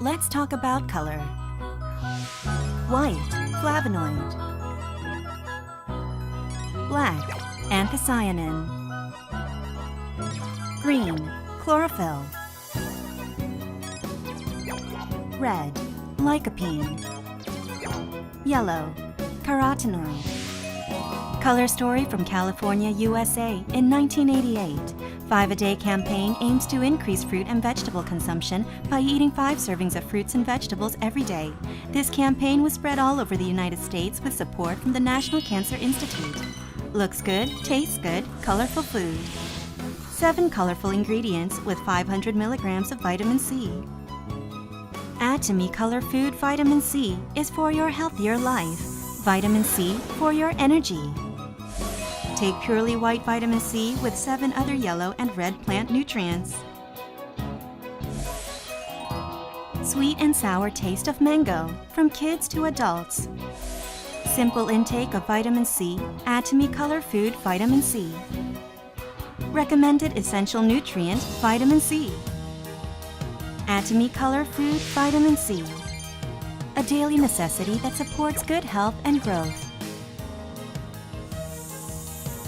Let's talk about color. White, flavonoid. Black, anthocyanin. Green, chlorophyll. Red, lycopene. Yellow, carotenoid. Color story from California, USA in 1988. 5-a-day campaign aims to increase fruit and vegetable consumption by eating 5 servings of fruits and vegetables every day. This campaign was spread all over the United States with support from the National Cancer Institute. Looks good, tastes good, colorful food. 7 colorful ingredients with 500 milligrams of vitamin C. Atomy Color Food Vitamin C is for your healthier life. Vitamin C for your energy. Take purely white vitamin C with 7 other yellow and red plant nutrients. Sweet and sour taste of mango, from kids to adults. Simple intake of vitamin C, Atomy Color Food Vitamin C. Recommended essential nutrient, vitamin C. Atomy Color Food Vitamin C. A daily necessity that supports good health and growth.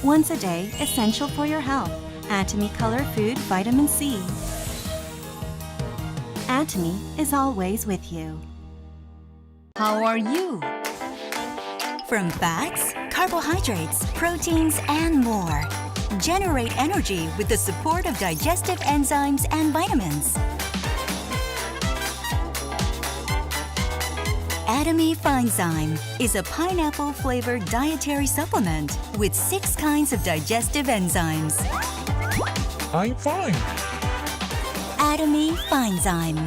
Once a day, essential for your health. Atomy Color Food Vitamin C. Atomy is always with you. How are you? From fats, carbohydrates, proteins, and more. Generate energy with the support of digestive enzymes and vitamins. Atomy Finezyme is a pineapple-flavored dietary supplement with 6 kinds of digestive enzymes. I'm fine. Atomy Finezyme.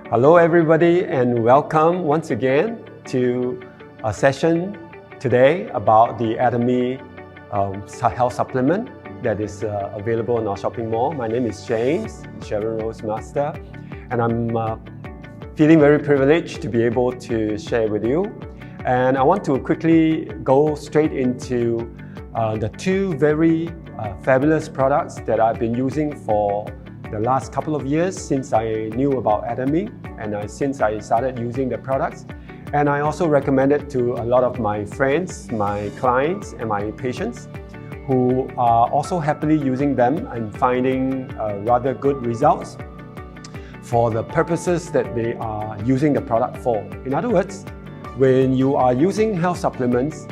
Hello everybody and welcome once again to a session today about the Atomy health supplement that is available in our shopping mall. My name is James, Sharon Rose Master, and I'm feeling very privileged to be able to share with you. And I want to quickly go straight into the 2 very fabulous products that I've been using for the last couple of years since I knew about Atomy and since I started using the products. And I also recommend it to a lot of my friends, my clients, and my patients who are also happily using them and finding rather good results for the purposes that they are using the product for. In other words, when you are using health supplements,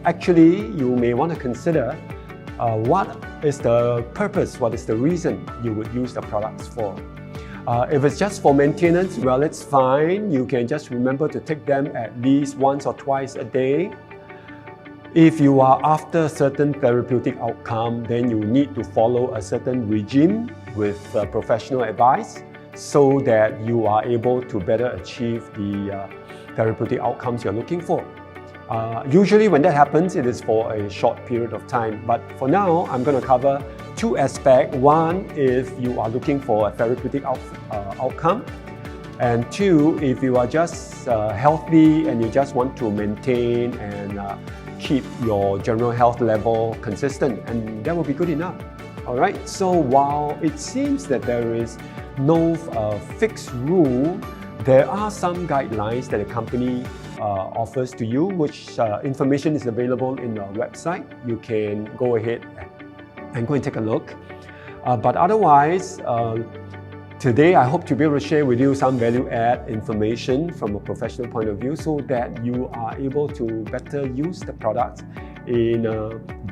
actually you may want to consider what is the purpose, what is the reason you would use the products for. If it's just for maintenance, well, it's fine. You can just remember to take them at least once or twice a day. If you are after certain therapeutic outcome, then you need to follow a certain regime with professional advice so that you are able to better achieve the therapeutic outcomes you're looking for. Usually when that happens, it is for a short period of time. But for now, I'm going to cover 2 aspects. One, if you are looking for a therapeutic outcome. And 2, if you are just healthy and you just want to maintain and keep your general health level consistent, and that will be good enough. All right, so while it seems that there is no fixed rule, there are some guidelines that a company offers to you, which information is available in our website. You can go ahead and go and take a look. But otherwise, today I hope to be able to share with you some value-add information from a professional point of view so that you are able to better use the product in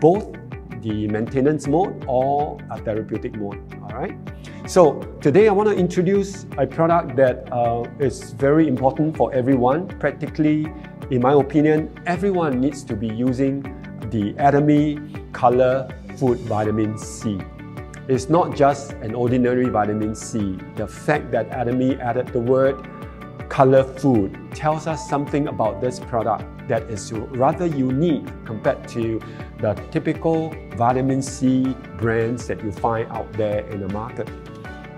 both the maintenance mode or a therapeutic mode. All right. So today I want to introduce a product that is very important for everyone. Practically, in my opinion, everyone needs to be using the Atomy Color Food Vitamin C. It's not just an ordinary vitamin C. The fact that Atomy added the word color food tells us something about this product. that is rather unique compared to the typical vitamin C brands that you find out there in the market.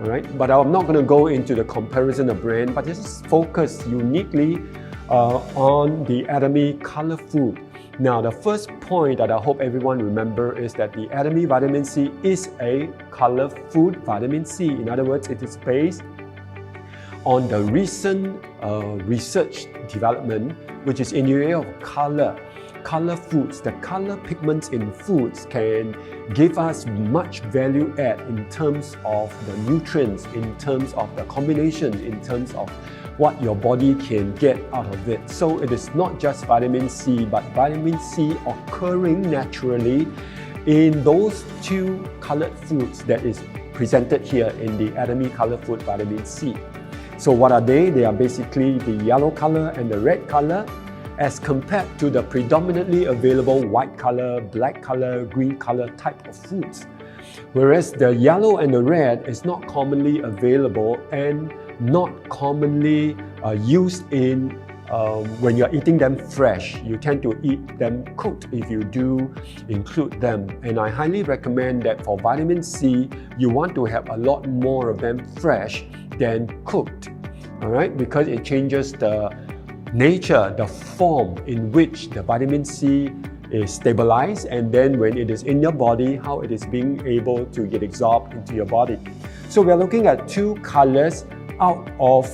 All right, but I'm not going to go into the comparison of brand, but just focus uniquely on the Atomy Color Food. Now, the first point that I hope everyone remember is that the Atomy vitamin C is a color food vitamin C. In other words, it is based on the recent research development, which is in the area of color foods. The color pigments in foods can give us much value add in terms of the nutrients, in terms of the combination, in terms of what your body can get out of it. So it is not just vitamin C, but vitamin C occurring naturally in those two colored foods that is presented here in the Atomy Color Food Vitamin C. So what are they? They are basically the yellow color and the red color as compared to the predominantly available white color, black color, green color type of foods. Whereas the yellow and the red is not commonly available and not commonly used in when you're eating them fresh. You tend to eat them cooked if you do include them. And I highly recommend that for vitamin C, you want to have a lot more of them fresh than cooked. All right, because it changes the nature, the form in which the vitamin C is stabilized, and then when it is in your body, how it is being able to get absorbed into your body. So we're looking at two colors out of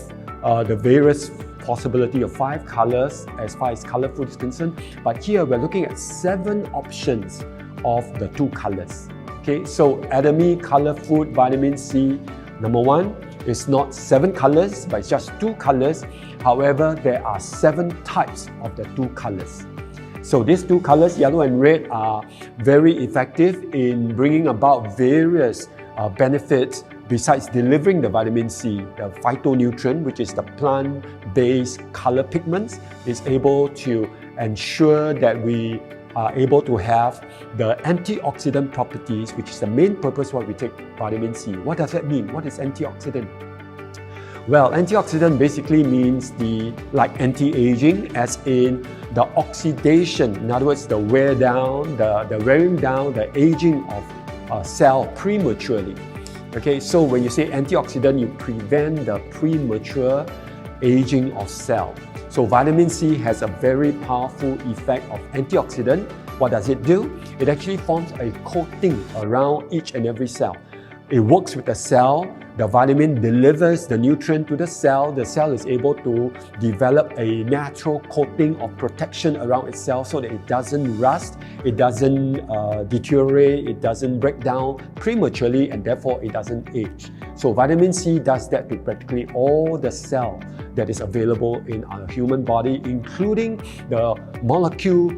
the various possibility of 5 colors as far as color food is concerned, but here we're looking at 7 options of the 2 colors. Okay, so Atomy Color Food Vitamin C, number 1, is not 7 colors, but it's just 2 colors. However, there are 7 types of the 2 colors. So these 2 colors, yellow and red, are very effective in bringing about various benefits besides delivering the vitamin C. The phytonutrient, which is the plant-based color pigments, is able to ensure that we are able to have the antioxidant properties, which is the main purpose why we take vitamin C. What does that mean? What is antioxidant? Well, antioxidant basically means like anti-aging, as in the oxidation, in other words, the wear down, the wearing down, the aging of a cell prematurely. Okay, so when you say antioxidant, you prevent the premature aging of cell. So vitamin C has a very powerful effect of antioxidant. What does it do? It actually forms a coating around each and every cell. It works with the cell. The vitamin delivers the nutrient to the cell. The cell is able to develop a natural coating of protection around itself so that it doesn't rust, it doesn't deteriorate, it doesn't break down prematurely, and therefore it doesn't age. So vitamin C does that to practically all the cell that is available in our human body, including the molecule,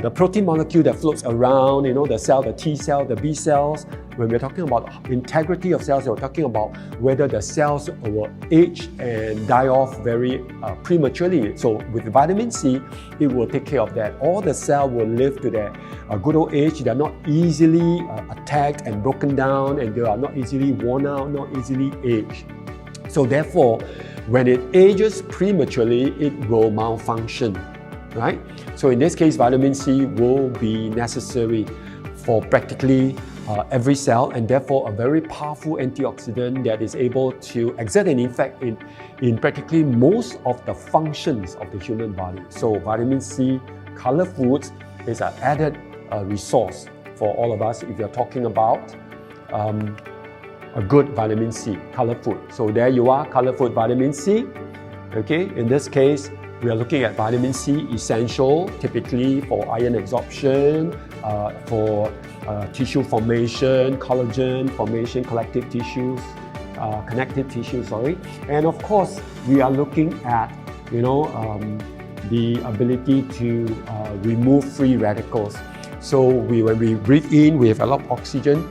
the protein molecule that floats around, the cell, the T cell, the B cells. When we're talking about integrity of cells, we're talking about whether the cells will age and die off very prematurely. So with vitamin C, it will take care of that. All the cells will live to their good old age. They're not easily attacked and broken down, and they are not easily worn out, not easily aged. So therefore, when it ages prematurely, it will malfunction, right? So in this case, vitamin C will be necessary for practically every cell, and therefore a very powerful antioxidant that is able to exert an effect in practically most of the functions of the human body. So vitamin C, color foods is an added resource for all of us if you're talking about a good vitamin C, color food. So there you are, color food vitamin C. Okay, in this case, we are looking at vitamin C essential, typically for iron absorption, for tissue formation, collagen formation, connective tissues, and of course we are looking at the ability to remove free radicals. So when we breathe in, we have a lot of oxygen.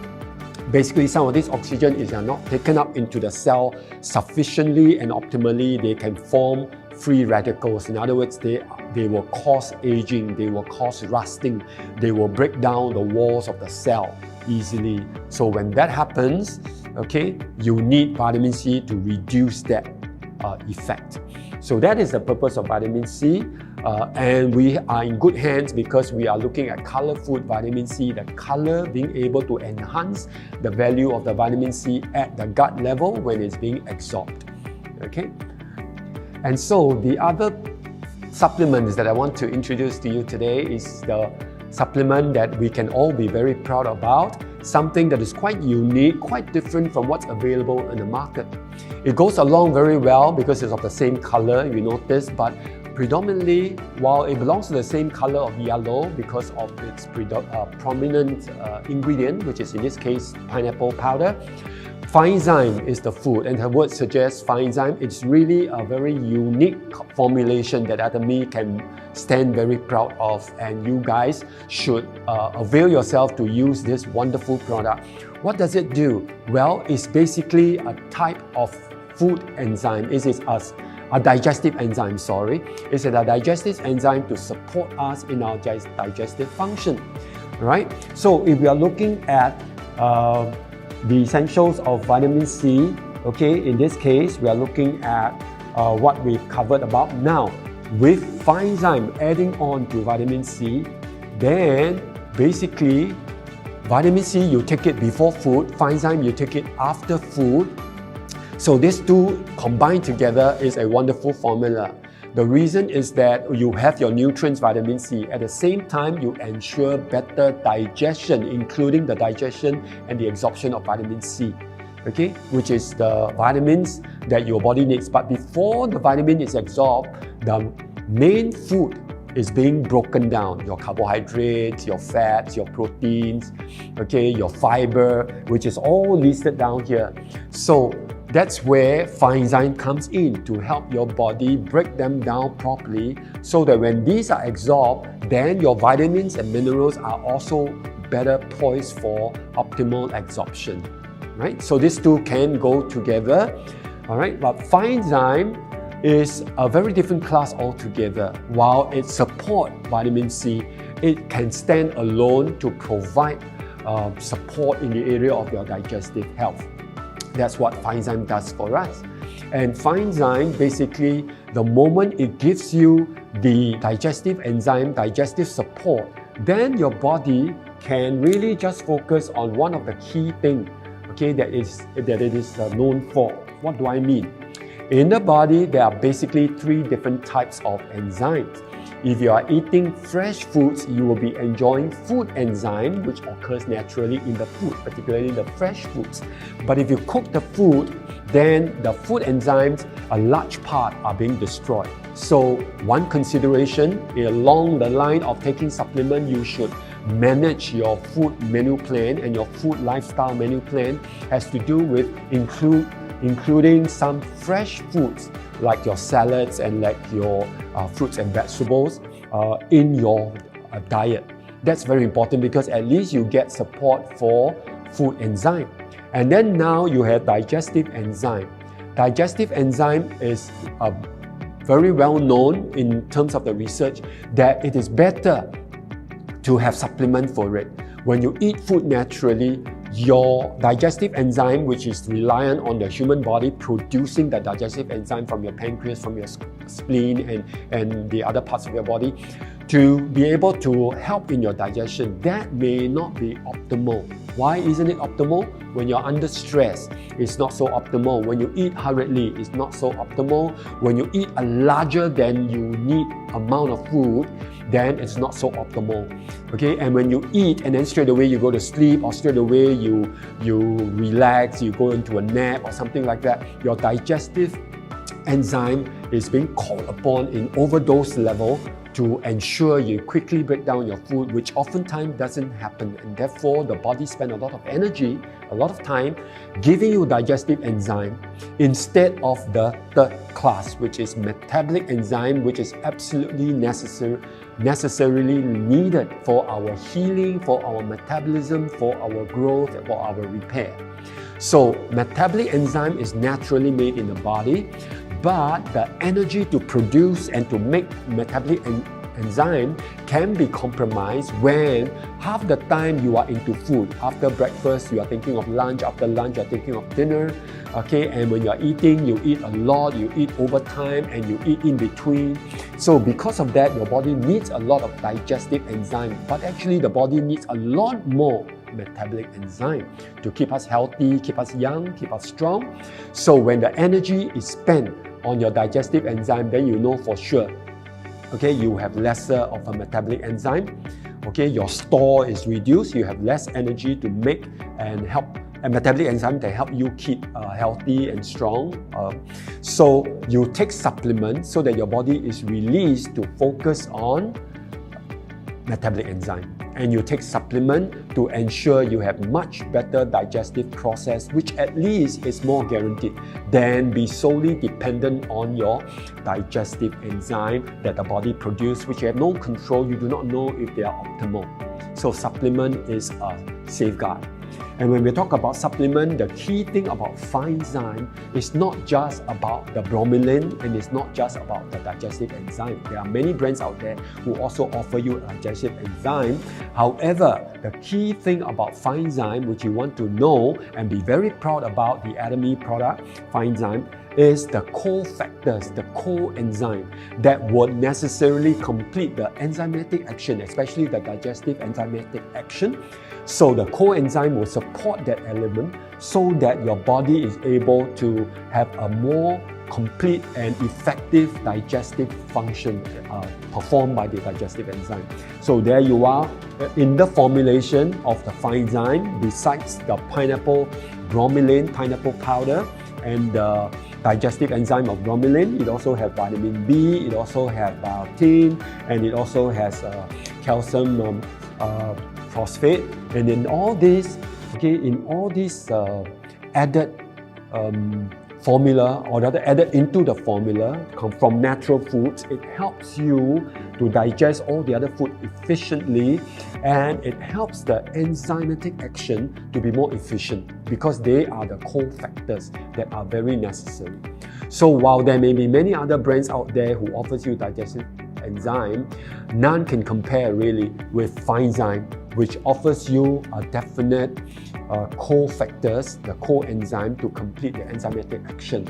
Basically, some of this oxygen is not taken up into the cell sufficiently and optimally. They can form free radicals. In other words, they will cause aging, they will cause rusting, they will break down the walls of the cell easily. So when that happens, okay, you need vitamin C to reduce that effect. So that is the purpose of vitamin C. And we are in good hands because we are looking at color food vitamin C, the color being able to enhance the value of the vitamin C at the gut level when it's being absorbed. Okay? And so the other supplements that I want to introduce to you today is the supplement that we can all be very proud about, something that is quite unique, quite different from what's available in the market. It goes along very well because it's of the same color, you notice, but predominantly, while it belongs to the same color of yellow because of its prominent ingredient, which is in this case pineapple powder, Fine-zyme is the food, and the word suggests Fine-zyme. It's really a very unique formulation that Atomy can stand very proud of, and you guys should avail yourself to use this wonderful product. What does it do? Well, it's basically a type of food enzyme. It is a digestive enzyme, It's a digestive enzyme to support us in our digestive function, right? So if we are looking at the essentials of vitamin C, okay, in this case, we are looking at what we've covered about now. With Fine-zyme adding on to vitamin C, then basically, vitamin C, you take it before food, Fine-zyme, you take it after food. So these two combined together is a wonderful formula. The reason is that you have your nutrients, vitamin C. At the same time, you ensure better digestion, including the digestion and the absorption of vitamin C, okay, which is the vitamins that your body needs. But before the vitamin is absorbed, the main food is being broken down. Your carbohydrates, your fats, your proteins, okay, your fiber, which is all listed down here. So that's where Fine-zyme comes in to help your body break them down properly so that when these are absorbed, then your vitamins and minerals are also better poised for optimal absorption, right? So these two can go together, all right? But Fine-zyme is a very different class altogether. While it supports vitamin C, it can stand alone to provide support in the area of your digestive health. That's what Fine-zyme does for us. And Fine-zyme, basically, the moment it gives you the digestive enzyme, digestive support, then your body can really just focus on one of the key things, okay, that it is known for. What do I mean? In the body, there are basically 3 different types of enzymes. If you are eating fresh foods, you will be enjoying food enzyme, which occurs naturally in the food, particularly the fresh foods. But if you cook the food, then the food enzymes, a large part are being destroyed. So one consideration along the line of taking supplement, you should manage your food menu plan, and your food lifestyle menu plan has to do with including some fresh foods like your salads and like your fruits and vegetables in your diet. That's very important because at least you get support for food enzyme. And then now you have digestive enzyme. Digestive enzyme is very well known in terms of the research that it is better to have supplement for it. When you eat food naturally, your digestive enzyme, which is reliant on the human body producing the digestive enzyme from your pancreas, from your spleen and the other parts of your body, to be able to help in your digestion, that may not be optimal. Why isn't it optimal? When you're under stress, it's not so optimal. When you eat hurriedly, it's not so optimal. When you eat a larger than you need amount of food, then it's not so optimal. Okay, and when you eat and then straight away you go to sleep, or straight away you relax, you go into a nap or something like that, your digestive enzyme is being called upon in overdose level to ensure you quickly break down your food, which oftentimes doesn't happen, and therefore the body spends a lot of energy, a lot of time giving you digestive enzyme instead of the third class, which is metabolic enzyme, which is absolutely necessarily needed for our healing, for our metabolism, for our growth, and for our repair. So metabolic enzyme is naturally made in the body, but the energy to produce and to make metabolic enzyme can be compromised when half the time you are into food. After breakfast, you are thinking of lunch. After lunch, you are thinking of dinner. Okay, and when you are eating, you eat a lot, you eat over time, and you eat in between. So because of that, your body needs a lot of digestive enzyme, but actually the body needs a lot more metabolic enzyme to keep us healthy, keep us young, keep us strong. So when the energy is spent on your digestive enzyme, then you know for sure, okay, you have lesser of a metabolic enzyme. Okay, your store is reduced, you have less energy to make and help. And metabolic enzyme can help you keep healthy and strong. So you take supplements so that your body is released to focus on metabolic enzyme. And you take supplement to ensure you have much better digestive process, which at least is more guaranteed than be solely dependent on your digestive enzyme that the body produces, which you have no control, you do not know if they are optimal. So supplement is a safeguard. And when we talk about supplement, the key thing about Fine-Zyme is not just about the bromelain and it's not just about the digestive enzyme. There are many brands out there who also offer you a digestive enzyme. However, the key thing about Fine-Zyme, which you want to know and be very proud about the Atomy product, Fine-Zyme, is the cofactors, the coenzyme that would necessarily complete the enzymatic action, especially the digestive enzymatic action. So the coenzyme will support that element so that your body is able to have a more complete and effective digestive function performed by the digestive enzyme. So there you are in the formulation of the Fine-Zyme. Besides the pineapple bromelain, pineapple powder, and the digestive enzyme of bromelain, it also has vitamin B, it also has biotin, and it also has calcium phosphate. And in all this, okay, in all these added formula, or rather added into the formula from natural foods, it helps you to digest all the other food efficiently, and it helps the enzymatic action to be more efficient because they are the cofactors that are very necessary. So while there may be many other brands out there who offers you digestive enzyme, none can compare really with Fine-Zyme, which offers you a definite cofactors, the coenzyme to complete the enzymatic action.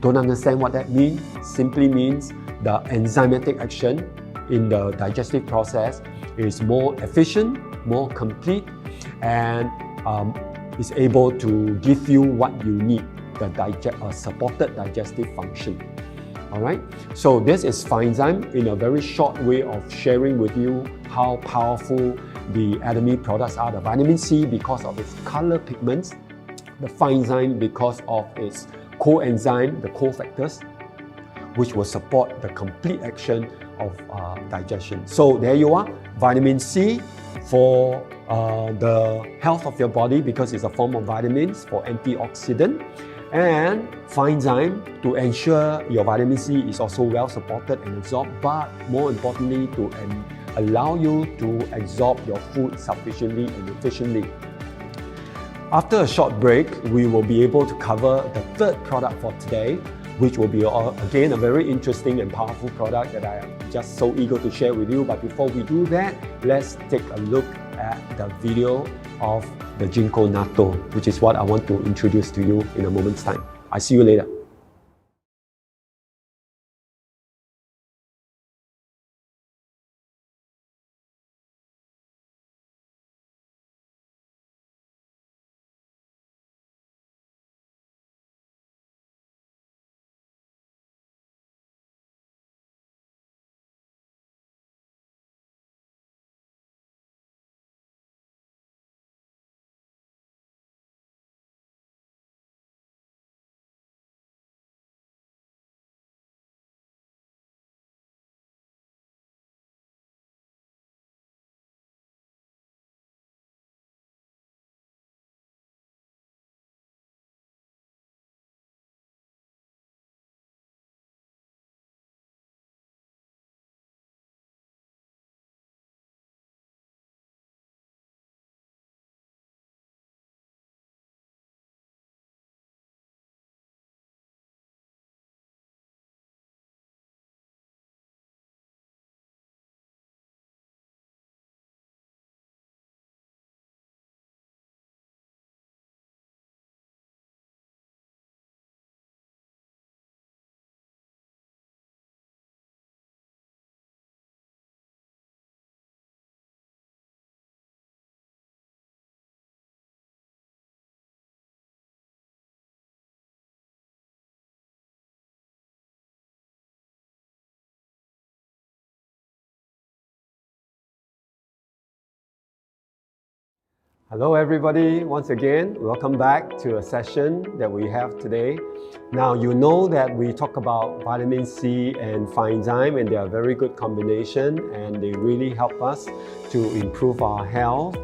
Don't understand what that means? Simply means the enzymatic action in the digestive process is more efficient, more complete, and is able to give you what you need, the supported digestive function. Alright, so this is Fine-Zyme in a very short way of sharing with you how powerful the Atomy products are. The vitamin C because of its color pigments, the Fine-Zyme because of its coenzyme, the cofactors, which will support the complete action of digestion. So there you are, vitamin C for the health of your body because it's a form of vitamins for antioxidant, and Fine-Zyme to ensure your vitamin C is also well supported and absorbed, but more importantly to allow you to absorb your food sufficiently and efficiently. After a short break, we will be able to cover the third product for today, which will be again a very interesting and powerful product that I am just so eager to share with you. But before we do that, let's take a look at the video of the Ginkgo natto, which is what I want to introduce to you in a moment's time. I'll see you later. Hello everybody, once again, welcome back to a session that we have today. Now you know that we talk about vitamin C and enzyme, and they are a very good combination and they really help us to improve our health,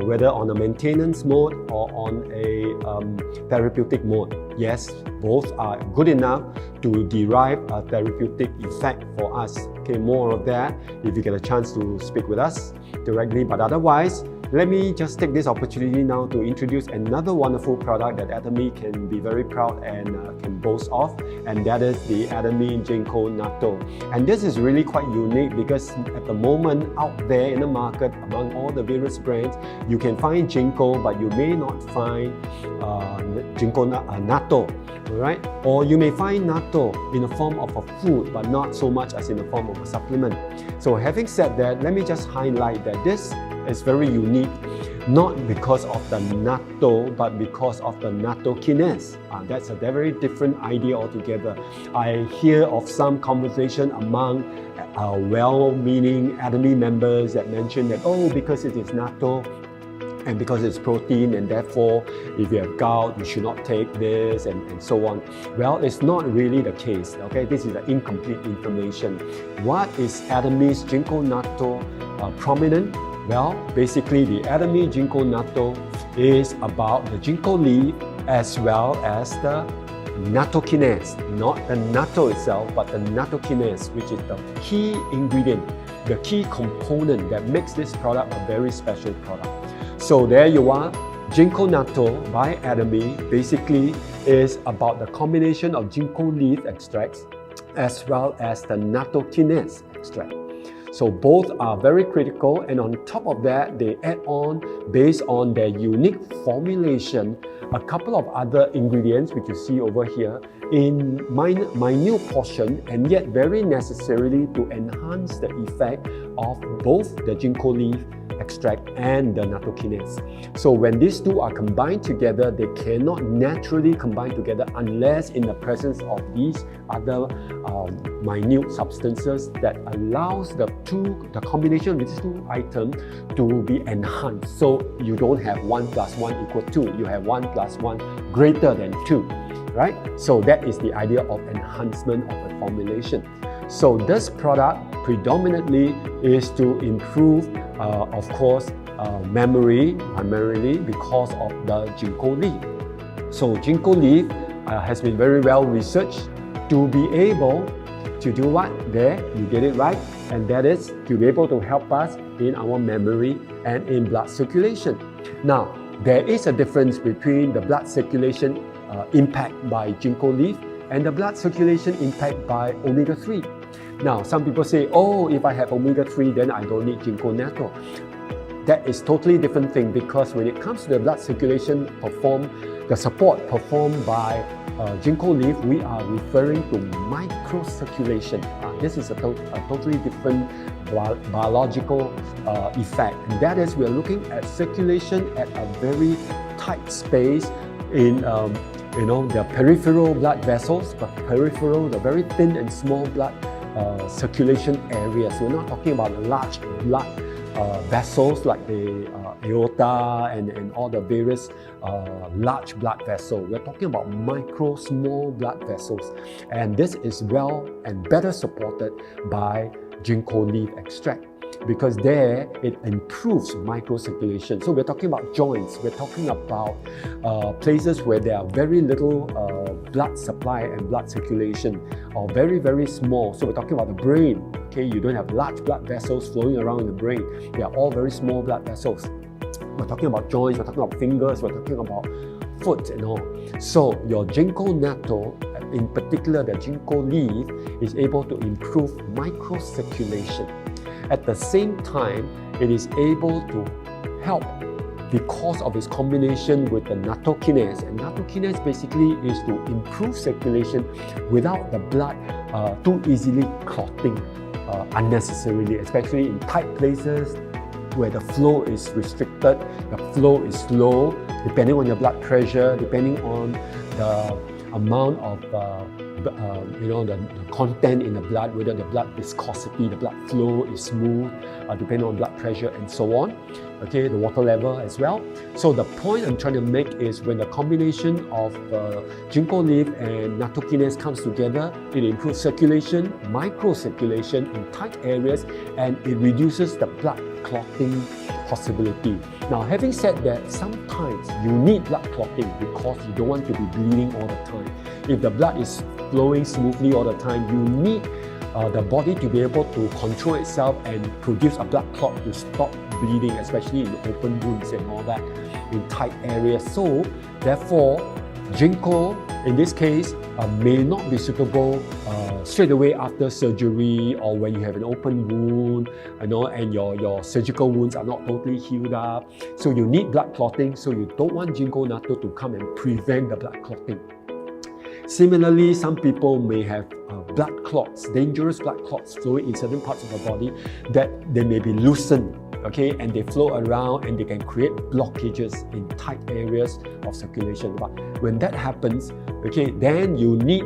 whether on a maintenance mode or on a therapeutic mode. Yes, both are good enough to derive a therapeutic effect for us. Okay, more of that if you get a chance to speak with us directly, but otherwise, let me just take this opportunity now to introduce another wonderful product that Atomy can be very proud and can boast of, and that is the Atomy Ginkgo Natto. And this is really quite unique because at the moment out there in the market, among all the various brands, you can find Ginkgo, but you may not find Ginkgo Natto. Alright? Or you may find natto in the form of a food, but not so much as in the form of a supplement. So having said that, let me just highlight that this is very unique, not because of the natto, but because of the natto kinase. That's a very different idea altogether. I hear of some conversation among well-meaning Atomy members that mention that, oh, because it is natto, and because it's protein, and therefore if you have gout, you should not take this, and so on. Well, it's not really the case, okay? This is the incomplete information. What is Atomy's Ginkgo Natto prominent? Well, basically the Atomy Ginkgo Natto is about the ginkgo leaf as well as the natto kinase, not the natto itself, but the natto kinase, which is the key ingredient, the key component that makes this product a very special product. So there you are, Ginkgo Natto by Atomy basically is about the combination of ginkgo leaf extracts as well as the natto kinase extract. So both are very critical, and on top of that, they add on, based on their unique formulation, a couple of other ingredients which you see over here in minute portion, and yet very necessarily to enhance the effect of both the ginkgo leaf extract and the natto kinase. So when these two are combined together, they cannot naturally combine together unless in the presence of these other minute substances that allows the combination of these two items to be enhanced. So you don't have 1 + 1 = 2, you have 1 + 1 greater than 2, right? So that is the idea of enhancement of the formulation. So this product predominantly is to improve, of course, memory, primarily because of the ginkgo leaf. So ginkgo leaf has been very well researched to be able to do what? There, you get it right, and that is to be able to help us in our memory and in blood circulation. Now, there is a difference between the blood circulation impact by ginkgo leaf and the blood circulation impact by omega-3. Now, some people say, oh, if I have omega-3, then I don't need Ginkgo Natto. That is totally different thing, because when it comes to the blood circulation the support performed by ginkgo leaf, we are referring to microcirculation. This is a totally different biological effect, and that is we are looking at circulation at a very tight space in the peripheral blood vessels, but peripheral, the very thin and small blood circulation areas. We're not talking about large blood vessels like the aorta and all the various large blood vessels. We're talking about micro, small blood vessels, and this is well and better supported by ginkgo leaf extract, because there it improves microcirculation. So we're talking about joints, we're talking about places where there are very little blood supply and blood circulation, or very, very small. So we're talking about the brain. Okay, you don't have large blood vessels flowing around in the brain. They are all very small blood vessels. We're talking about joints, we're talking about fingers, we're talking about foot and all. So your Ginkgo Natto, in particular the ginkgo leaf, is able to improve microcirculation. At the same time, it is able to help because of its combination with the natto kinase. And natto kinase basically is to improve circulation without the blood too easily clotting unnecessarily, especially in tight places where the flow is restricted, the flow is slow, depending on your blood pressure, depending on the amount of the content in the blood, whether the blood viscosity, the blood flow is smooth, depending on blood pressure and so on. Okay, the water level as well. So the point I'm trying to make is when the combination of ginkgo leaf and natto kinase comes together, it improves circulation, microcirculation in tight areas, and it reduces the blood clotting possibility. Now, having said that, sometimes you need blood clotting because you don't want to be bleeding all the time. If the blood is flowing smoothly all the time, you need the body to be able to control itself and produce a blood clot to stop bleeding, especially in open wounds and all that, in tight areas. So, therefore, ginkgo, in this case, may not be suitable straight away after surgery or when you have an open wound, and your surgical wounds are not totally healed up. So you need blood clotting, so you don't want ginkgo natto to come and prevent the blood clotting. Similarly, some people may have blood clots, dangerous blood clots flowing in certain parts of the body that they may be loosened, okay, and they flow around and they can create blockages in tight areas of circulation. But when that happens, okay, then you need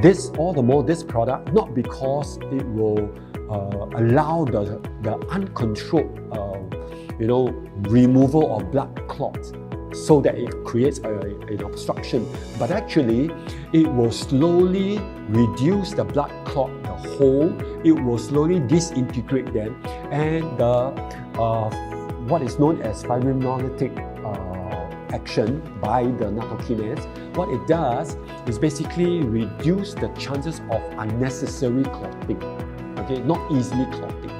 this product, not because it will allow the uncontrolled removal of blood clots so that it creates an obstruction, but actually it will slowly reduce the blood clot, the hole. It will slowly disintegrate them, and what is known as fibrinolytic action by the natto kinase, what it does is basically reduce the chances of unnecessary clotting, okay, not easily clotting,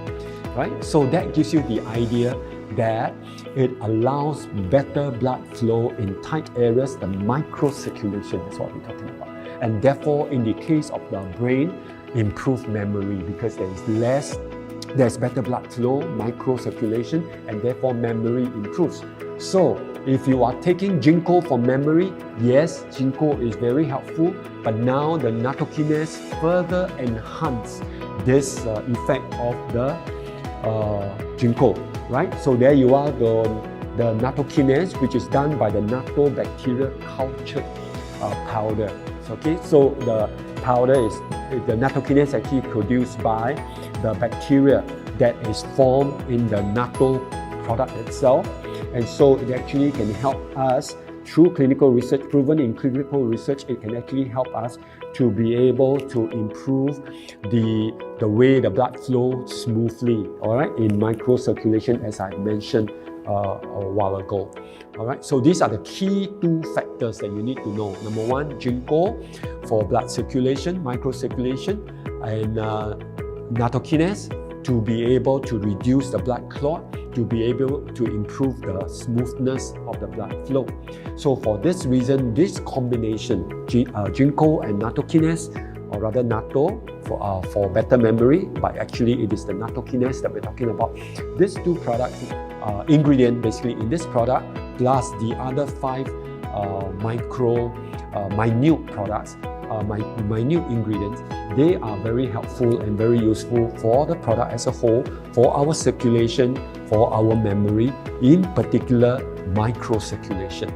right? So that gives you the idea that it allows better blood flow in tight areas, the microcirculation is what we're talking about. And therefore, in the case of the brain, improved memory because there's better blood flow, microcirculation, and therefore memory improves. So, if you are taking ginkgo for memory, yes, ginkgo is very helpful, but now the natto kinase further enhance this effect of the ginkgo, right? So there you are, the natto kinase, which is done by the natto bacteria cultured powder. Okay, so the powder is the natto kinase actually produced by the bacteria that is formed in the natto product itself, and so it actually can help us through clinical research, proven in clinical research, it can actually help us to be able to improve the way the blood flows smoothly, all right, in microcirculation, as I mentioned a while ago. All right, so these are the key two factors that you need to know. Number one, ginkgo for blood circulation, microcirculation, and natto kinase to be able to reduce the blood clot, to be able to improve the smoothness of the blood flow. So for this reason, this combination, ginkgo and natto kinase, or rather natto for better memory, but actually it is the natto kinase that we're talking about. These two products, ingredient basically in this product, plus the other 5 minute products, minute ingredients, they are very helpful and very useful for the product as a whole, for our circulation, for our memory, in particular microcirculation.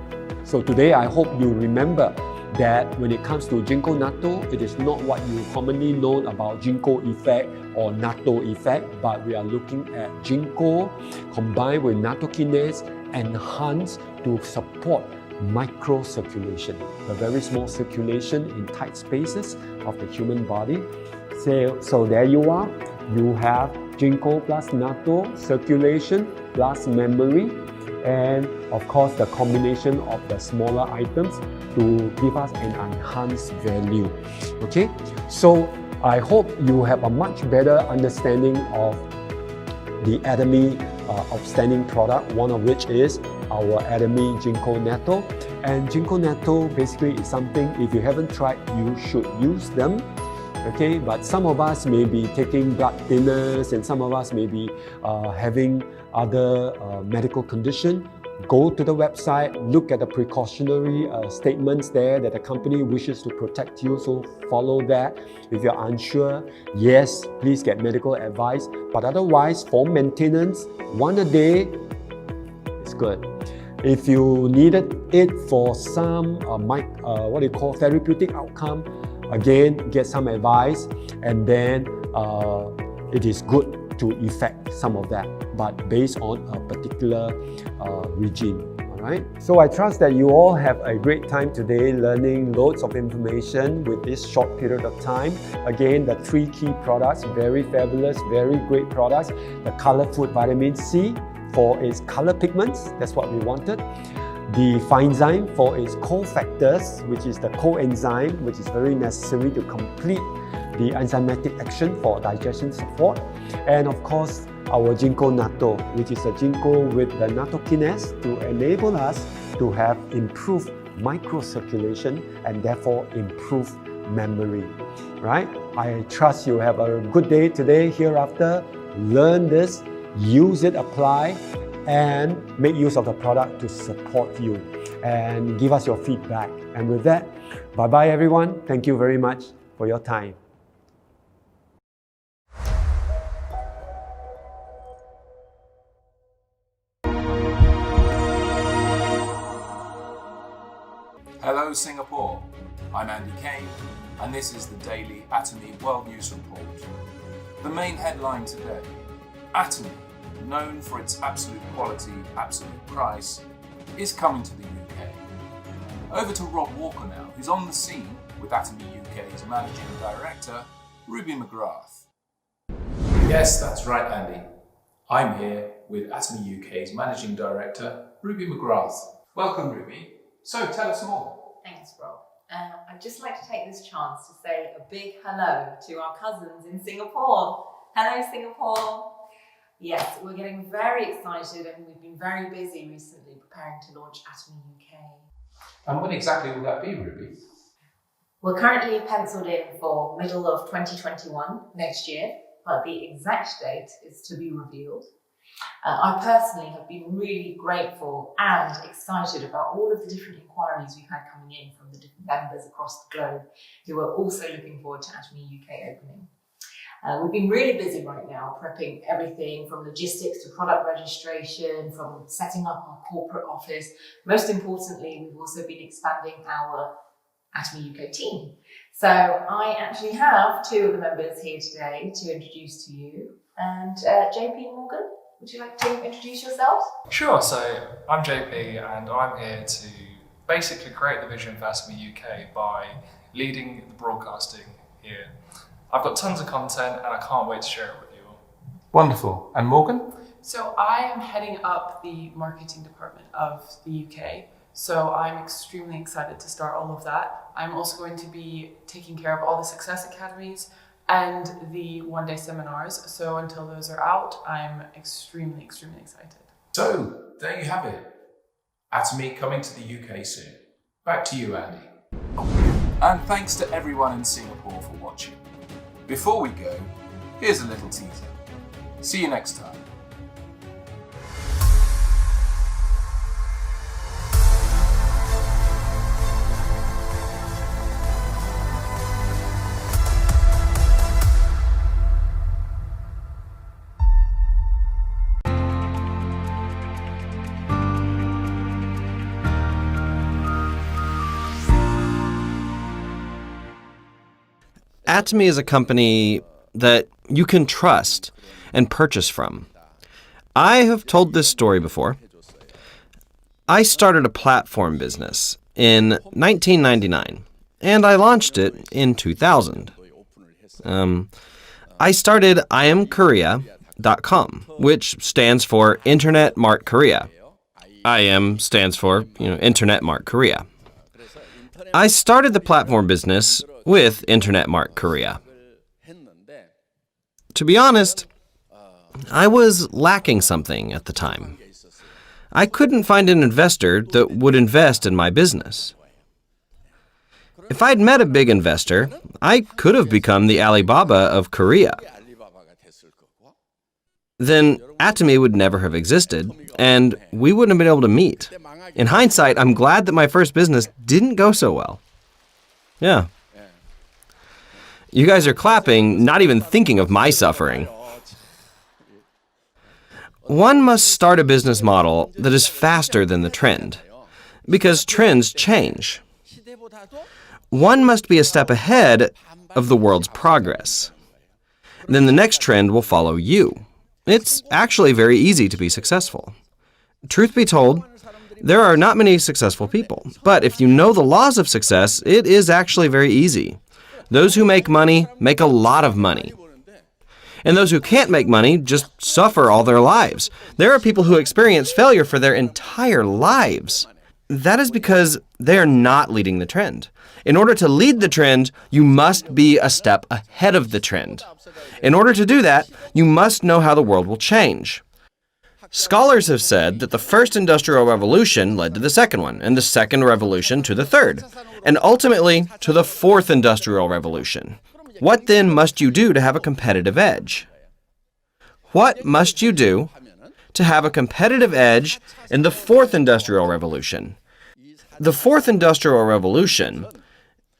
So today I hope you remember that when it comes to ginkgo natto, it is not what you commonly know about ginkgo effect or natto effect, but we are looking at ginkgo combined with natto kinase enhanced to support microcirculation, the very small circulation in tight spaces of the human body. So there you are, you have ginkgo plus natto, circulation plus memory, and of course the combination of the smaller items to give us an enhanced value. Okay, so I hope you have a much better understanding of the Atomy outstanding product, one of which is our Atomy ginkgo natto. And ginkgo natto basically is something, if you haven't tried, you should use them. Okay, but some of us may be taking blood thinners and some of us may be having other medical condition. Go to the website, look at the precautionary statements there that the company wishes to protect you, so follow that. If you're unsure, yes, please get medical advice, but otherwise for maintenance, one a day is good. If you needed it for some therapeutic outcome, again, get some advice, and then it is good to effect some of that, but based on a particular regime. Right? So I trust that you all have a great time today learning loads of information with this short period of time. Again, the 3 key products, very fabulous, very great products. The Color Food Vitamin C for its color pigments, that's what we wanted. The Finezyme for its cofactors, which is the coenzyme, which is very necessary to complete the enzymatic action for digestion support. And of course, our Ginkgo natto, which is a ginkgo with the nattokinase to enable us to have improved microcirculation and therefore improved memory, right? I trust you have a good day today, hereafter. Learn this, use it, apply, and make use of the product to support you and give us your feedback. And with that, bye-bye everyone. Thank you very much for your time. Hello Singapore, I'm Andy Kane and this is the daily Atomy World News Report. The main headline today, Atomy, known for its absolute quality, absolute price, is coming to the UK. Over to Rob Walker now, who's on the scene with Atomy UK's Managing Director, Ruby McGrath. Yes, that's right Andy. I'm here with Atomy UK's Managing Director, Ruby McGrath. Welcome Ruby. So tell us more. Thanks, Rob. I'd just like to take this chance to say a big hello to our cousins in Singapore. Hello, Singapore. Yes, we're getting very excited and we've been very busy recently preparing to launch Atomy UK. And when exactly will that be, Ruby? We're currently penciled in for middle of 2021, next year, but the exact date is to be revealed. I personally have been really grateful and excited about all of the different inquiries we've had coming in from the different members across the globe who are also looking forward to Atomy UK opening. We've been really busy right now prepping everything from logistics to product registration, from setting up our corporate office. Most importantly, we've also been expanding our Atomy UK team. So I actually have 2 of the members here today to introduce to you. And JP Morgan, would you like to introduce yourselves? Sure, so I'm JP and I'm here to basically create the vision for Atomy UK by leading the broadcasting here. I've got tons of content and I can't wait to share it with you all. Wonderful. And Morgan? So I am heading up the marketing department of the UK. So I'm extremely excited to start all of that. I'm also going to be taking care of all the success academies and the one-day seminars. So until those are out, I'm extremely excited. So there you have it. Atomy coming to the UK soon. Back to you, Andy. And thanks to everyone in Singapore for watching. Before we go, here's a little teaser. See you next time. Atomy is a company that you can trust and purchase from. I have told this story before. I started a platform business in 1999, and I launched it in 2000. I started IamKorea.com, which stands for Internet Mart Korea. IM stands for, Internet Mart Korea. I started the platform business with Internet Mart Korea. To be honest, I was lacking something at the time. I couldn't find an investor that would invest in my business. If I'd met a big investor, I could have become the Alibaba of Korea. Then Atomy would never have existed, and we wouldn't have been able to meet. In hindsight, I'm glad that my first business didn't go so well. Yeah. You guys are clapping, not even thinking of my suffering. one must start a business model that is faster than the trend, because trends change. One must be a step ahead of the world's progress. Then the next trend will follow you. It's actually very easy to be successful. Truth be told, there are not many successful people, but if you know the laws of success, it is actually very easy. Those who make money make a lot of money. And those who can't make money just suffer all their lives. There are people who experience failure for their entire lives. That is because they are not leading the trend. In order to lead the trend, you must be a step ahead of the trend. In order to do that, you must know how the world will change. Scholars have said that the first industrial revolution led to the second one, and the second revolution to the third, and ultimately to the fourth industrial revolution. What then must you do to have a competitive edge? What must you do to have a competitive edge in the fourth industrial revolution? The fourth industrial revolution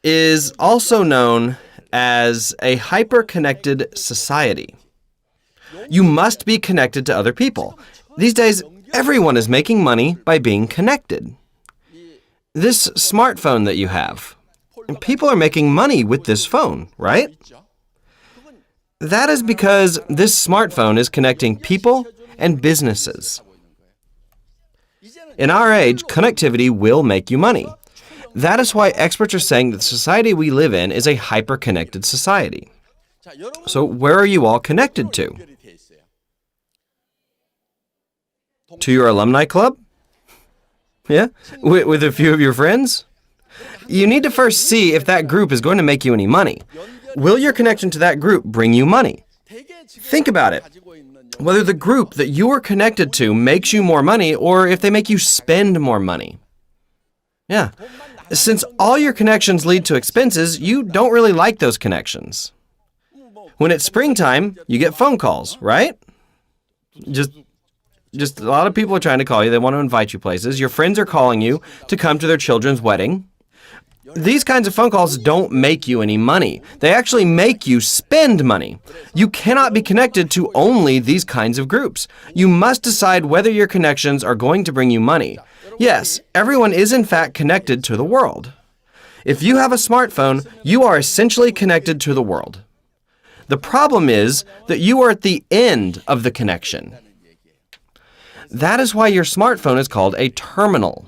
is also known as a hyper-connected society. You must be connected to other people. These days, everyone is making money by being connected. This smartphone that you have, people are making money with this phone, right? That is because this smartphone is connecting people and businesses. In our age, connectivity will make you money. That is why experts are saying that the society we live in is a hyper-connected society. So where are you all connected to? To your alumni club? Yeah? With a few of your friends? You need to first see if that group is going to make you any money. Will your connection to that group bring you money? Think about it. Whether the group that you are connected to makes you more money or if they make you spend more money. Yeah. Since all your connections lead to expenses, you don't really like those connections. When it's springtime, you get phone calls, right? Just a lot of people are trying to call you. They want to invite you places. Your friends are calling you to come to their children's wedding. These kinds of phone calls don't make you any money. They actually make you spend money. You cannot be connected to only these kinds of groups. You must decide whether your connections are going to bring you money. Yes, everyone is in fact connected to the world. If you have a smartphone, you are essentially connected to the world. The problem is that you are at the end of the connection. That is why your smartphone is called a terminal.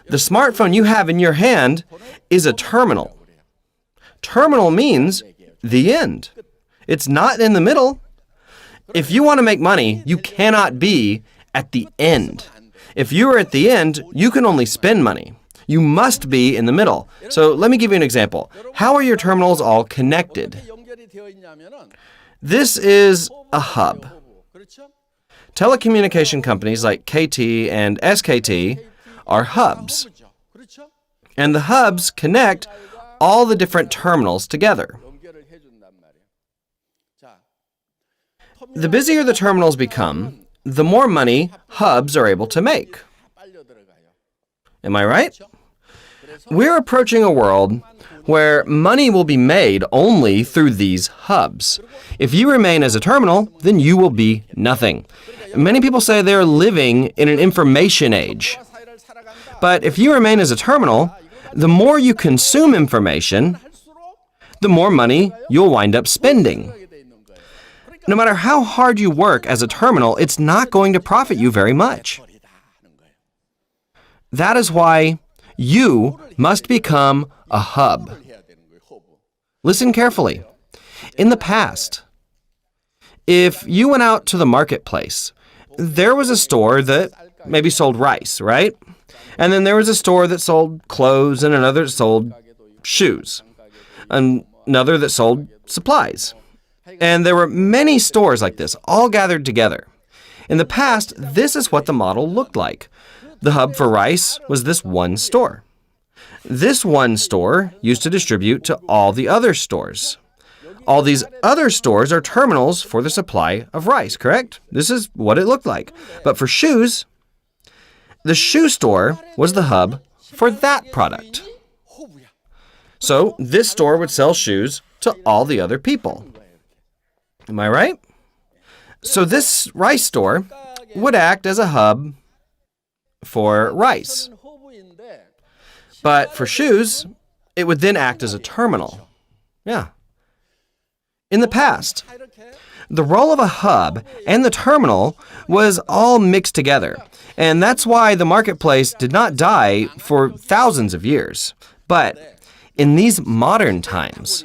The smartphone you have in your hand is a terminal. Terminal means the end. It's not in the middle. If you want to make money, you cannot be at the end. If you are at the end, you can only spend money. You must be in the middle. So let me give you an example. How are your terminals all connected? This is a hub. Telecommunication companies like KT and SKT are hubs. And the hubs connect all the different terminals together. The busier the terminals become, the more money hubs are able to make. Am I right? We're approaching a world where money will be made only through these hubs. If you remain as a terminal, then you will be nothing. Many people say they are living in an information age. But if you remain as a terminal, the more you consume information, the more money you'll wind up spending. No matter how hard you work as a terminal, it's not going to profit you very much. That is why you must become a hub. Listen carefully. In the past, if you went out to the marketplace, there was a store that maybe sold rice, right? And then there was a store that sold clothes and another that sold shoes, and another that sold supplies. And there were many stores like this, all gathered together. In the past, this is what the model looked like. The hub for rice was this one store. This one store used to distribute to all the other stores. All these other stores are terminals for the supply of rice, correct? This is what it looked like. But for shoes, the shoe store was the hub for that product. So this store would sell shoes to all the other people. Am I right? So this rice store would act as a hub for rice. But for shoes, it would then act as a terminal. Yeah. In the past, the role of a hub and the terminal was all mixed together. And that's why the marketplace did not die for thousands of years. But in these modern times,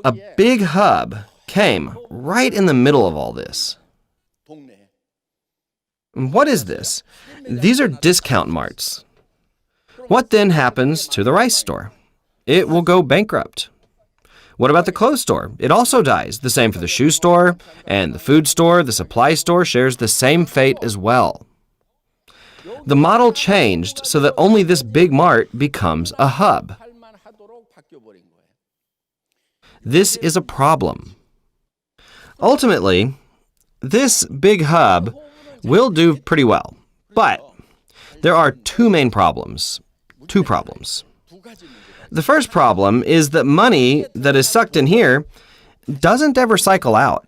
a big hub came right in the middle of all this. What is this? These are discount marts. What then happens to the rice store? It will go bankrupt. What about the clothes store? It also dies. The same for the shoe store and the food store. The supply store shares the same fate as well. The model changed so that only this big mart becomes a hub. This is a problem. Ultimately, this big hub will do pretty well, but there are two main problems. Two problems. The first problem is that money that is sucked in here doesn't ever cycle out.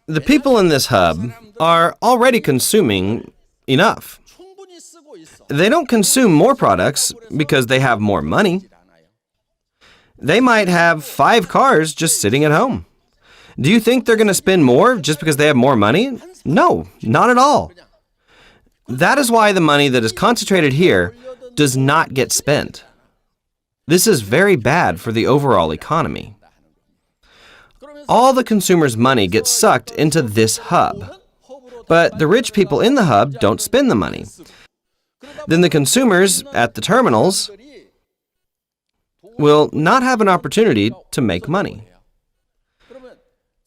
The people in this hub are already consuming enough. They don't consume more products because they have more money. They might have 5 cars just sitting at home. Do you think they're going to spend more just because they have more money? No, not at all. That is why the money that is concentrated here does not get spent. This is very bad for the overall economy. All the consumers' money gets sucked into this hub, but the rich people in the hub don't spend the money. Then the consumers at the terminals will not have an opportunity to make money.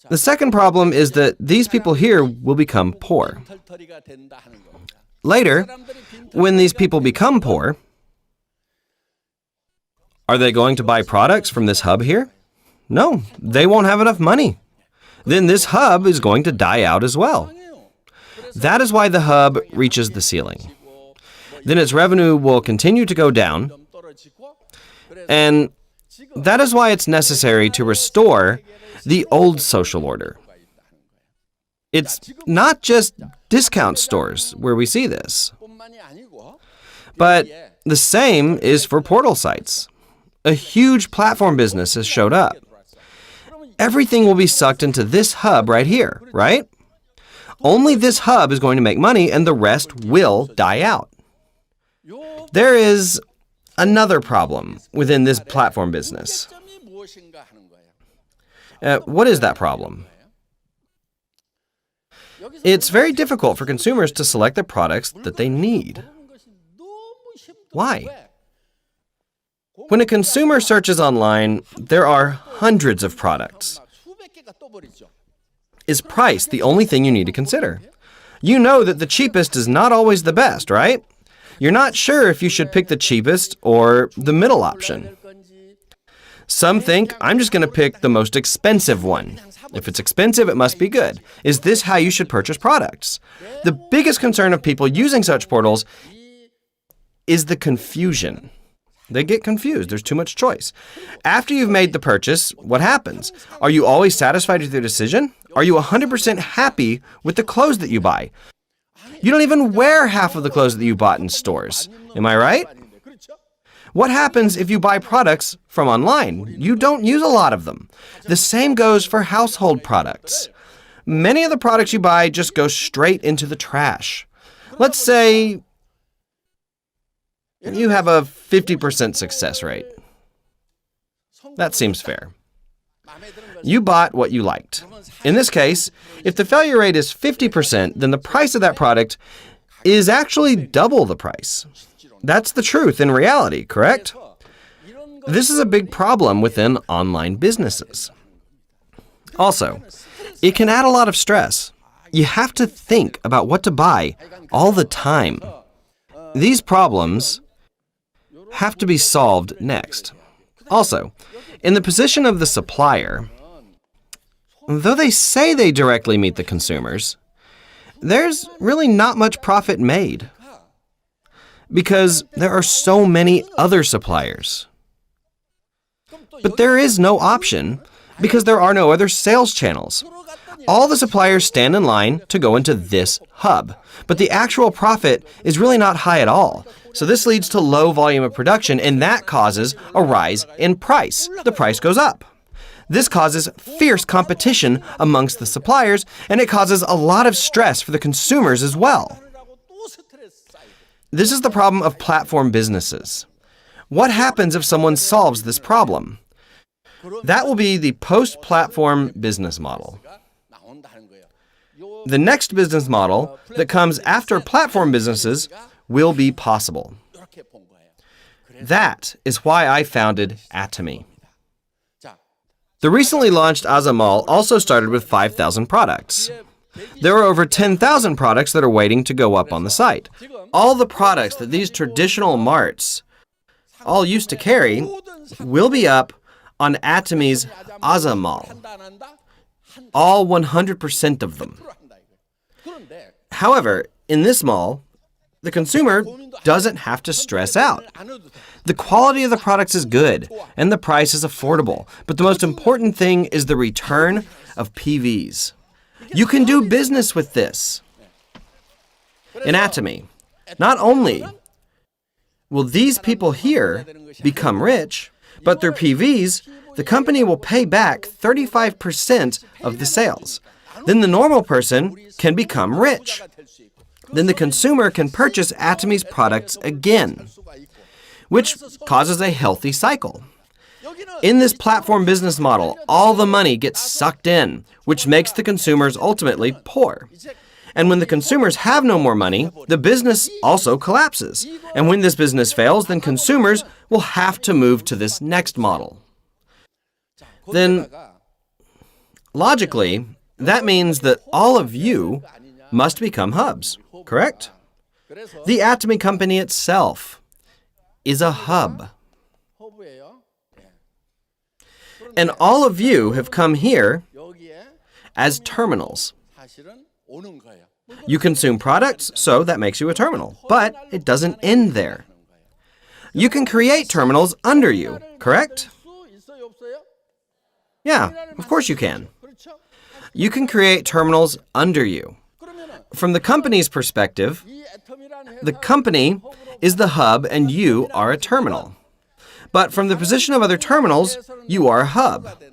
The second problem is that these people here will become poor. Later, when these people become poor, are they going to buy products from this hub here? No, they won't have enough money. Then this hub is going to die out as well. That is why the hub reaches the ceiling. Then its revenue will continue to go down, and that is why it's necessary to restore the old social order. It's not just discount stores where we see this, but the same is for portal sites. A huge platform business has showed up. Everything will be sucked into this hub right here, right? Only this hub is going to make money and the rest will die out. There is another problem within this platform business. What is that problem? It's very difficult for consumers to select the products that they need. Why? When a consumer searches online, there are hundreds of products. Is price the only thing you need to consider? You know that the cheapest is not always the best, right? You're not sure if you should pick the cheapest or the middle option. Some think, I'm just going to pick the most expensive one. If it's expensive, it must be good. Is this how you should purchase products? The biggest concern of people using such portals is the confusion. They get confused. There's too much choice. After you've made the purchase, what happens? Are you always satisfied with your decision? Are you 100% happy with the clothes that you buy? You don't even wear half of the clothes that you bought in stores. Am I right? What happens if you buy products from online? You don't use a lot of them. The same goes for household products. Many of the products you buy just go straight into the trash. Let's say you have a 50% success rate. That seems fair. You bought what you liked. In this case, if the failure rate is 50%, then the price of that product is actually double the price. That's the truth in reality, correct? This is a big problem within online businesses. Also, it can add a lot of stress. You have to think about what to buy all the time. These problems have to be solved next. Also, in the position of the supplier, though they say they directly meet the consumers, there's really not much profit made because there are so many other suppliers. But there is no option because there are no other sales channels. All the suppliers stand in line to go into this hub, but the actual profit is really not high at all. So this leads to low volume of production, and that causes a rise in price. The price goes up. This causes fierce competition amongst the suppliers, and it causes a lot of stress for the consumers as well. This is the problem of platform businesses. What happens if someone solves this problem? That will be the post-platform business model. The next business model that comes after platform businesses will be possible. That is why I founded Atomy. The recently launched Atomy also started with 5,000 products. There are over 10,000 products that are waiting to go up on the site. All the products that these traditional marts all used to carry will be up on Atomy's Atomy. All 100% of them. However, in this mall, the consumer doesn't have to stress out. The quality of the products is good, and the price is affordable. But the most important thing is the return of PVs. You can do business with this. In Atomy, not only will these people here become rich, but through PVs, the company will pay back 35% of the sales. Then the normal person can become rich. Then the consumer can purchase Atomy's products again, which causes a healthy cycle. In this platform business model, all the money gets sucked in, which makes the consumers ultimately poor. And when the consumers have no more money, the business also collapses. And when this business fails, then consumers will have to move to this next model. Then, logically, that means that all of you must become hubs, correct? The Atomy company itself is a hub. And all of you have come here as terminals. You consume products, so that makes you a terminal. But it doesn't end there. You can create terminals under you, correct? Yeah, of course you can. You can create terminals under you. From the company's perspective, the company is the hub and you are a terminal. But from the position of other terminals, you are a hub.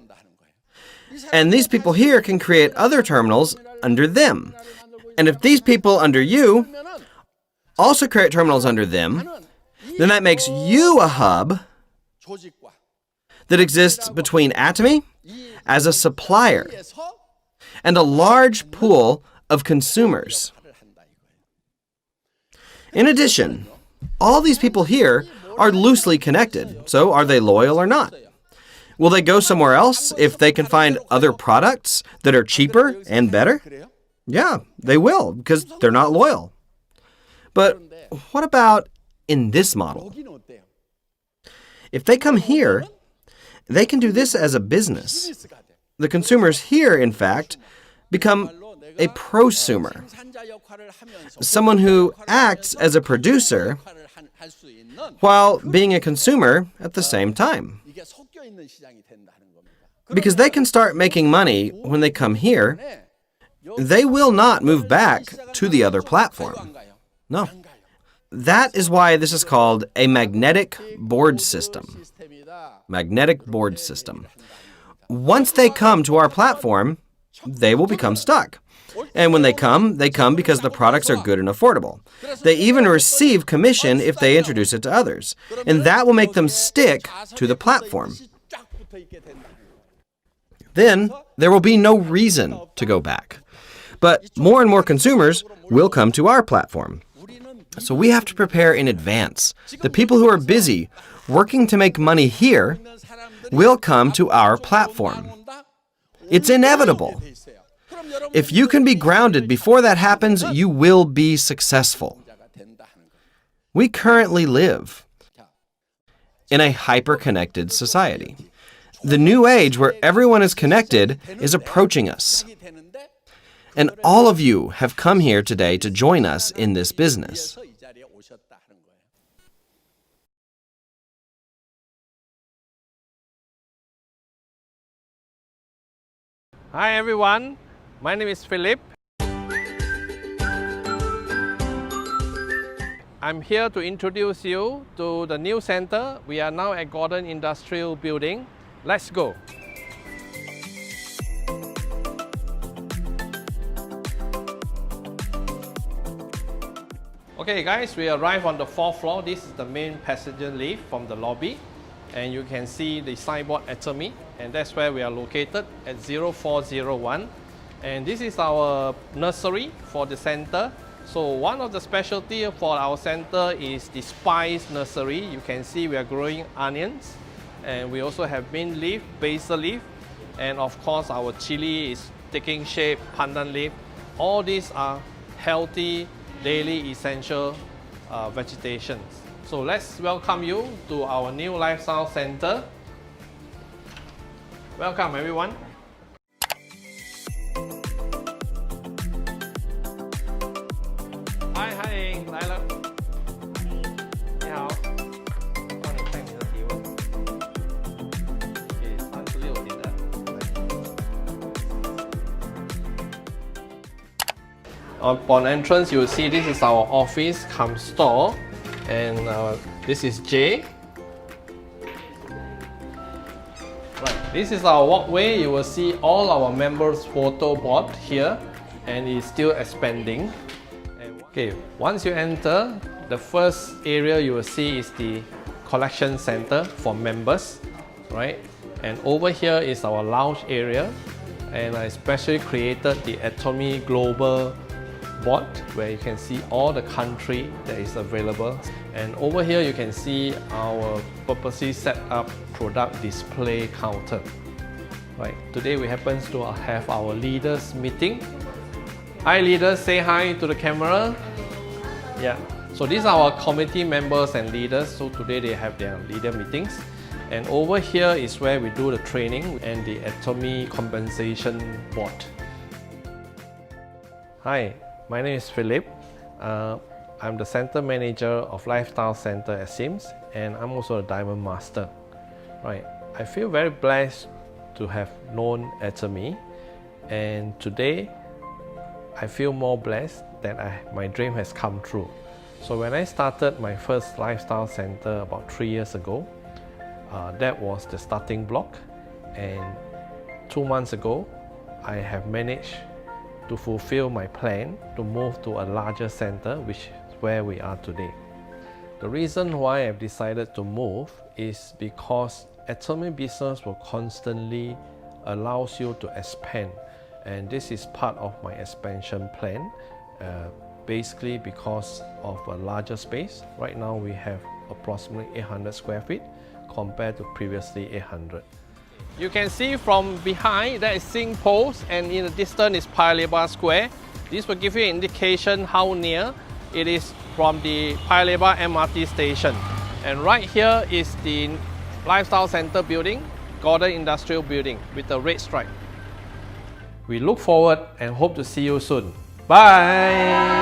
And these people here can create other terminals under them. And if these people under you also create terminals under them, then that makes you a hub that exists between Atomy as a supplier and a large pool of consumers. In addition, all these people here are loosely connected. So are they loyal or not? Will they go somewhere else if they can find other products that are cheaper and better? Yeah, they will, because they're not loyal. But what about in this model? If they come here, they can do this as a business. The consumers here, in fact, become a prosumer, someone who acts as a producer while being a consumer at the same time. Because they can start making money when they come here, they will not move back to the other platform. No. That is why this is called a magnetic board system. Magnetic board system. Once they come to our platform, they will become stuck. And when they come because the products are good and affordable. They even receive commission if they introduce it to others. And that will make them stick to the platform. Then there will be no reason to go back. But more and more consumers will come to our platform. So we have to prepare in advance. The people who are busy working to make money here will come to our platform. It's inevitable. If you can be grounded before that happens, you will be successful. We currently live in a hyper-connected society. The new age where everyone is connected is approaching us. And all of you have come here today to join us in this business. Hi everyone, my name is Philip. I'm here to introduce you to the new center. We are now at Gordon Industrial Building. Let's go. Okay guys, we arrived on the 4th floor. This is the main passenger lift from the lobby. And you can see the signboard Atomy, and that's where we are located at 0401. And this is our nursery for the center. So one of the specialty for our center is the spice nursery. You can see we are growing onions, and we also have mint leaf, basil leaf, and of course our chili is taking shape, pandan leaf. All these are healthy, daily essential vegetations. So let's welcome you to our new lifestyle center. Welcome everyone. Hi, 来了。你好，帮你看你的体温。36点的。Upon entrance, you will see this is our office cum store, and this is Jay. Right, this is our walkway. You will see all our members' photo board here, and it's still expanding. Okay, once you enter, the first area you will see is the collection center for members, right? And over here is our lounge area, and I specially created the Atomy Global board where you can see all the country that is available. And over here you can see our purposely set up product display counter. Right, today we happen to have our leaders meeting. Hi leaders, say hi to the camera. Yeah, so these are our committee members and leaders. So today they have their leader meetings. And over here is where we do the training and the Atomy compensation board. Hi, my name is Philip. I'm the center manager of Lifestyle Center at Sims, and I'm also a Diamond Master. Right, I feel very blessed to have known Atomy, and today I feel more blessed that my dream has come true. So when I started my first lifestyle center about 3 years ago, that was the starting block, and 2 months ago I have managed to fulfill my plan to move to a larger center, which is where we are today. The reason why I've decided to move is because Atomy business will constantly allows you to expand, and this is part of my expansion plan, basically because of a larger space. Right now we have approximately 800 square feet compared to previously 800. You can see from behind that is Sing Post, and in the distance is Paya Lebar Square. This will give you an indication how near it is from the Paya Lebar MRT station. And right here is the Lifestyle Center building, Gordon Industrial Building with the red stripe. We look forward and hope to see you soon. Bye!